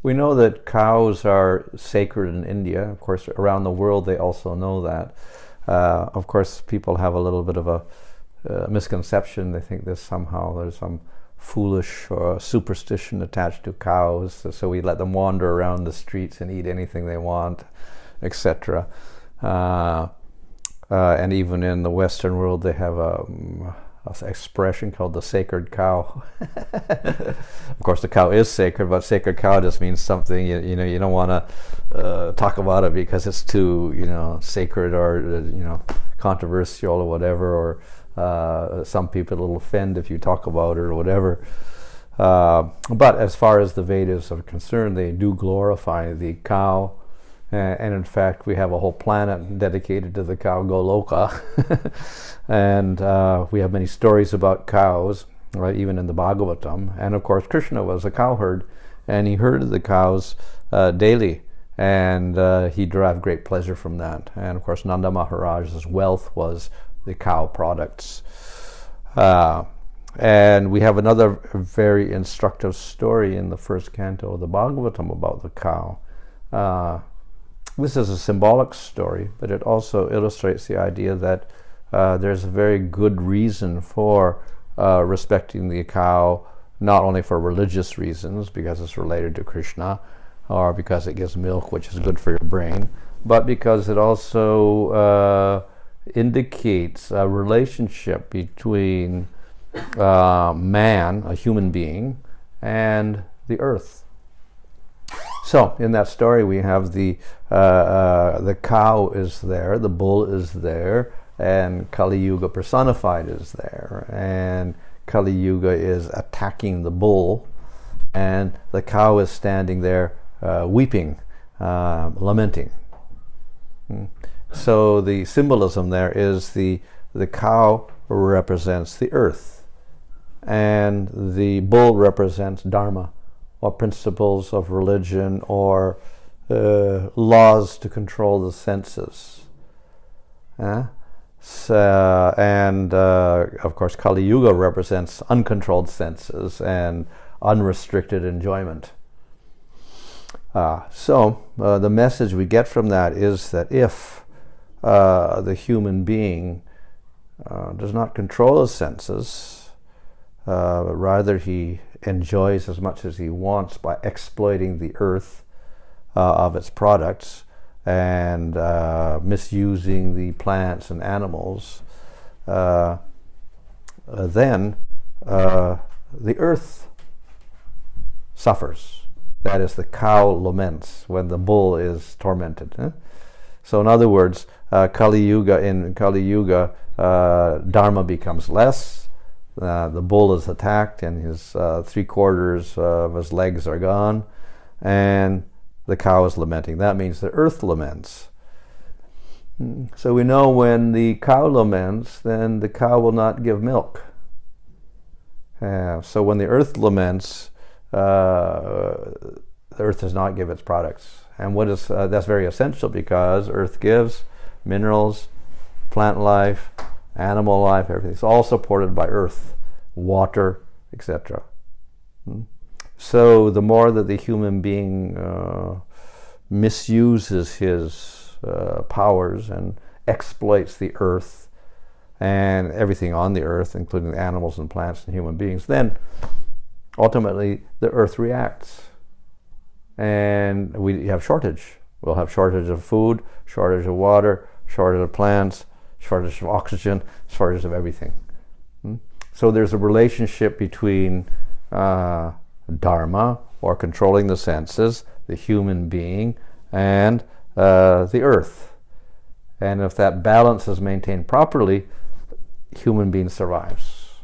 We know that cows are sacred in India. Of course, around the world they also know that. Of course, people have a little bit of a misconception. They think there's some foolish superstition attached to cows, so we let them wander around the streets and eat anything they want, etc. And even in the Western world, they have an expression called the sacred cow. Of course, the cow is sacred, but sacred cow just means something you don't want to talk about it because it's too sacred or controversial or whatever, or some people will offend if you talk about it or whatever. But as far as the Vedas are concerned, they do glorify the cow. And in fact, we have a whole planet dedicated to the cow, Goloka. And we have many stories about cows, right, even in the Bhagavatam. And of course, Krishna was a cowherd, and he herded the cows daily. And he derived great pleasure from that. And of course, Nanda Maharaj's wealth was the cow products. And we have another very instructive story in the first canto of the Bhagavatam about the cow. This is a symbolic story, but it also illustrates the idea that there's a very good reason for respecting the cow, not only for religious reasons, because it's related to Krishna, or because it gives milk, which is good for your brain, but because it also indicates a relationship between man, a human being, and the earth. So in that story, we have the cow is there, the bull is there, and Kali Yuga personified is there, and Kali Yuga is attacking the bull, and the cow is standing there weeping, lamenting. So the symbolism there is the cow represents the earth, and the bull represents Dharma, or principles of religion, or laws to control the senses. And of course, Kali Yuga represents uncontrolled senses and unrestricted enjoyment. So the message we get from that is that if the human being does not control his senses, but rather he enjoys as much as he wants by exploiting the earth of its products and misusing the plants and animals, then the earth suffers. That is, the cow laments when the bull is tormented. So in other words, in Kali Yuga, Dharma becomes less. The bull is attacked and his 3/4 of his legs are gone, and the cow is lamenting. That means the earth laments. So we know when the cow laments, then the cow will not give milk. So when the earth laments, the earth does not give its products. And that's very essential, because earth gives minerals, plant life, animal life, everything. It's all supported by earth, water, etc. So the more that the human being misuses his powers and exploits the earth and everything on the earth, including the animals and plants and human beings, then ultimately the earth reacts. And we have shortage. We'll have shortage of food, shortage of water, shortage of plants, shortage of oxygen, shortage of everything. So there's a relationship between Dharma, or controlling the senses, the human being, and the earth. And if that balance is maintained properly, human being survives.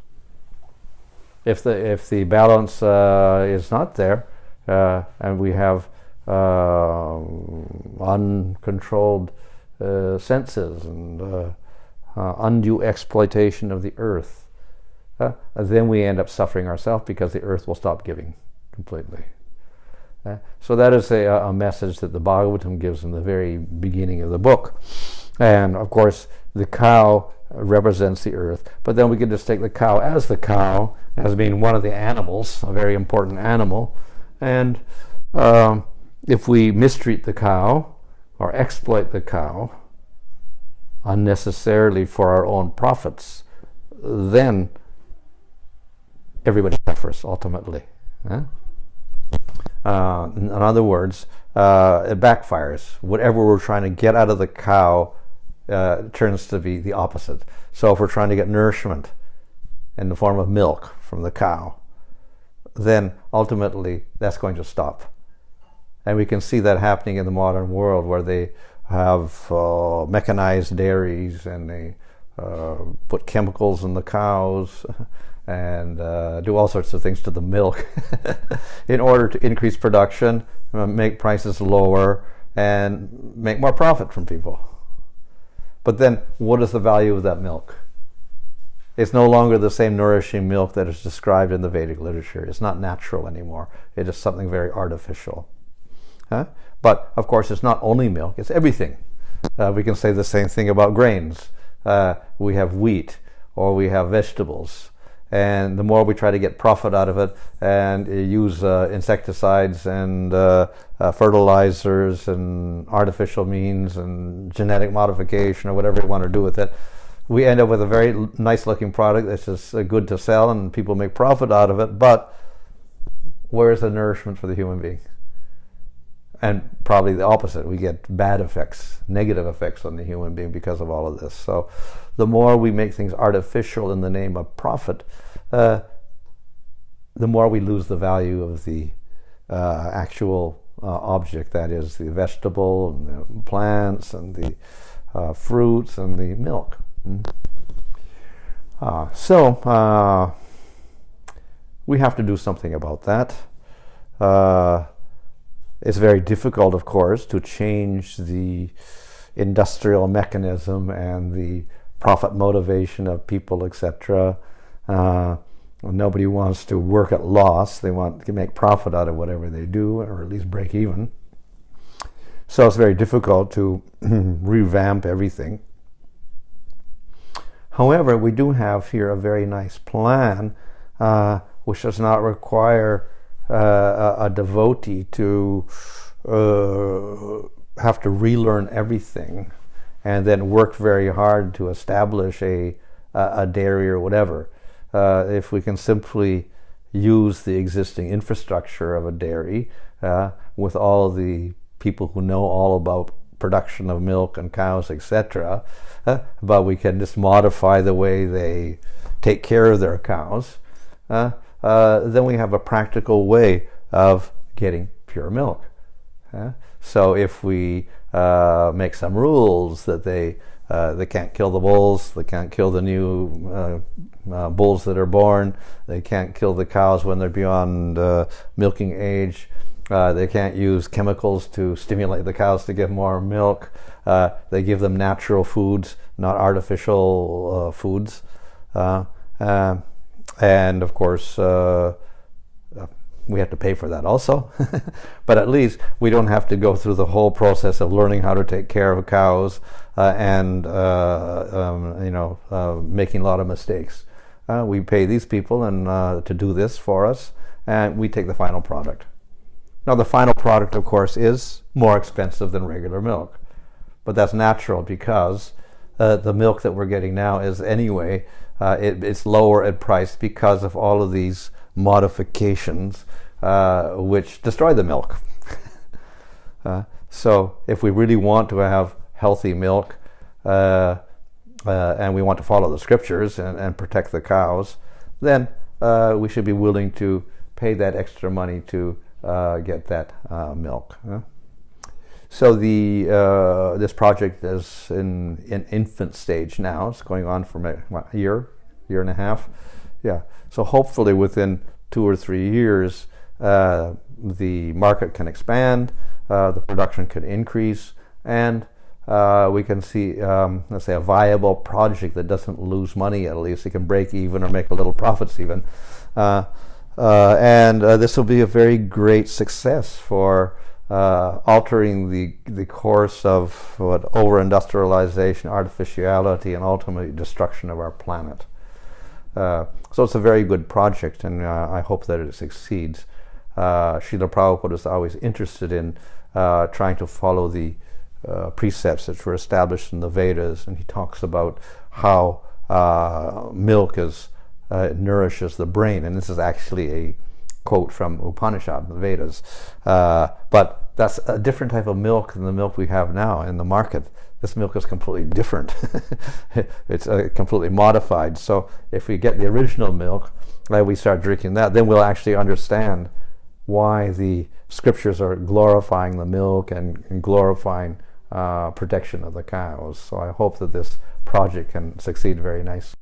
If the balance is not there, and we have uncontrolled senses and undue exploitation of the earth, then we end up suffering ourselves, because the earth will stop giving completely. So that is a message that the Bhagavatam gives in the very beginning of the book. And of course, the cow represents the earth, but then we can just take the cow as being one of the animals, a very important animal, and if we mistreat the cow or exploit the cow unnecessarily for our own profits, then everybody suffers ultimately. In other words, it backfires. Whatever we're trying to get out of the cow turns to be the opposite. So if we're trying to get nourishment in the form of milk from the cow, then ultimately that's going to stop. And we can see that happening in the modern world, where they have mechanized dairies, and they put chemicals in the cows and do all sorts of things to the milk in order to increase production, make prices lower, and make more profit from people. But then what is the value of that milk? It's no longer the same nourishing milk that is described in the Vedic literature. It's not natural anymore. It is something very artificial. But of course, it's not only milk, it's everything. We can say the same thing about grains. We have wheat, or we have vegetables. And the more we try to get profit out of it and use insecticides and fertilizers and artificial means and genetic modification, or whatever you want to do with it, we end up with a very nice looking product that's just good to sell, and people make profit out of it. But where is the nourishment for the human being? And probably the opposite. We get bad effects, negative effects on the human being because of all of this. So the more we make things artificial in the name of profit, the more we lose the value of the actual object, that is the vegetable and the plants and the fruits and the milk. So we have to do something about that. It's very difficult, of course, to change the industrial mechanism and the profit motivation of people, etc. Nobody wants to work at loss. They want to make profit out of whatever they do, or at least break even. So it's very difficult to revamp everything. However, we do have here a very nice plan, which does not require a devotee to have to relearn everything and then work very hard to establish a dairy or whatever. If we can simply use the existing infrastructure of a dairy with all the people who know all about production of milk and cows, etc., but we can just modify the way they take care of their cows, then we have a practical way of getting pure milk. So if we make some rules that they can't kill the bulls, they can't kill the new bulls that are born, they can't kill the cows when they're beyond milking age, they can't use chemicals to stimulate the cows to give more milk, they give them natural foods, not artificial foods. And of course, we have to pay for that also. But at least we don't have to go through the whole process of learning how to take care of cows and making a lot of mistakes. We pay these people and to do this for us, and we take the final product. Now, the final product, of course, is more expensive than regular milk, but that's natural because the milk that we're getting now is anyway. It's lower in price because of all of these modifications which destroy the milk. So if we really want to have healthy milk and we want to follow the scriptures and protect the cows, then we should be willing to pay that extra money to get that milk. So this project is in infant stage now. It's going on for a year and a half. Yeah. So hopefully within 2 or 3 years, the market can expand, the production can increase, and we can see, let's say, a viable project that doesn't lose money. At least it can break even or make a little profits even. And this will be a very great success for altering the course of over-industrialization, artificiality, and ultimately destruction of our planet. So it's a very good project, and I hope that it succeeds. Srila Prabhupada is always interested in trying to follow the precepts that were established in the Vedas, and he talks about how milk nourishes the brain, and this is actually a quote from Upanishad, the Vedas. But that's a different type of milk than the milk we have now in the market. This milk is completely different. It's completely modified. So if we get the original milk, we start drinking that, then we'll actually understand why the scriptures are glorifying the milk and glorifying protection of the cows. So I hope that this project can succeed very nicely.